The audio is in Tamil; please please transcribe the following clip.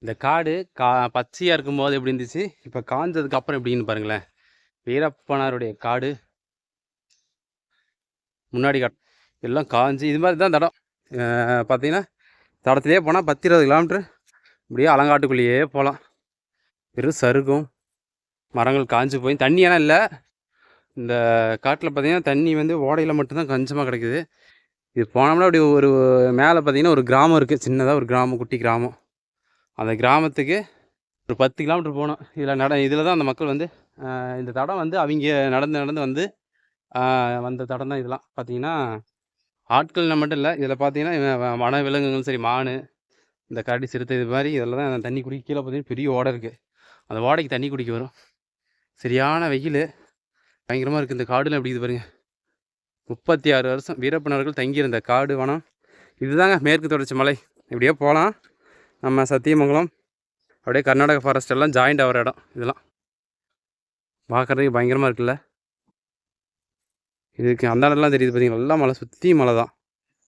இந்த காடு பச்சையாக இருக்கும்போது எப்படி இருந்துச்சு, இப்போ காஞ்சதுக்கு அப்புறம் எப்படின்னு பாருங்களேன். வீரப்பனாருடைய காடு முன்னாடி எல்லாம் காஞ்சி இது மாதிரி தான் தடம். பார்த்தீங்கன்னா தடத்துலேயே போனால் 10-20 கிலோமீட்ரு இப்படியே அலங்காட்டுக்குள்ளேயே போகலாம். வெறும் சருகும் மரங்கள் காஞ்சு போய் தண்ணியெல்லாம் இல்லை. இந்த காட்டில் பார்த்தீங்கன்னா தண்ணி வந்து ஓடையில் மட்டும்தான் கஞ்சமாக கிடைக்குது. இது போனோம்னா அப்படி ஒரு மேலே பார்த்தீங்கன்னா ஒரு கிராமம் இருக்குது, சின்னதாக ஒரு கிராமம், குட்டி கிராமம். அந்த கிராமத்துக்கு ஒரு 10 கிலோமீட்டர் போகணும். இதில் தான் அந்த மக்கள் வந்து இந்த தடம் வந்து அவங்க நடந்து வந்து வந்த தடம் தான் இதெல்லாம். பார்த்தீங்கன்னா ஆட்கள்னா மட்டும் இல்லை, இதில் பார்த்தீங்கன்னா வன விலங்குகளும் சரி, மான், இந்த கரடி, சிறுத்தை, இது மாதிரி இதில் தான் தண்ணி குடிக்க. கீழே பார்த்தீங்கன்னா பெரிய ஓடை இருக்குது, அந்த ஓடைக்கு தண்ணி குடிக்க வரும். சரியான வெயில் பயங்கரமாக இருக்குது. இந்த காடுலாம் எப்படி இது பாருங்கள். 36 வருஷம் வீரப்பனவர்கள் தங்கியிருந்த காடு வனம் இதுதாங்க. மேற்கு தொடர்ச்சி மலை. இப்படியே போகலாம் நம்ம சத்தியமங்கலம், அப்படியே கர்நாடகா ஃபாரஸ்ட் எல்லாம் ஜாயிண்ட் ஆகிற இடம். இதெல்லாம் பார்க்குறதுக்கு பயங்கரமாக இருக்குல்ல. இதுக்கு அந்த இடம்லாம் தெரியுது பார்த்தீங்கன்னா, நல்லா மலை, சுற்றி மலை தான்.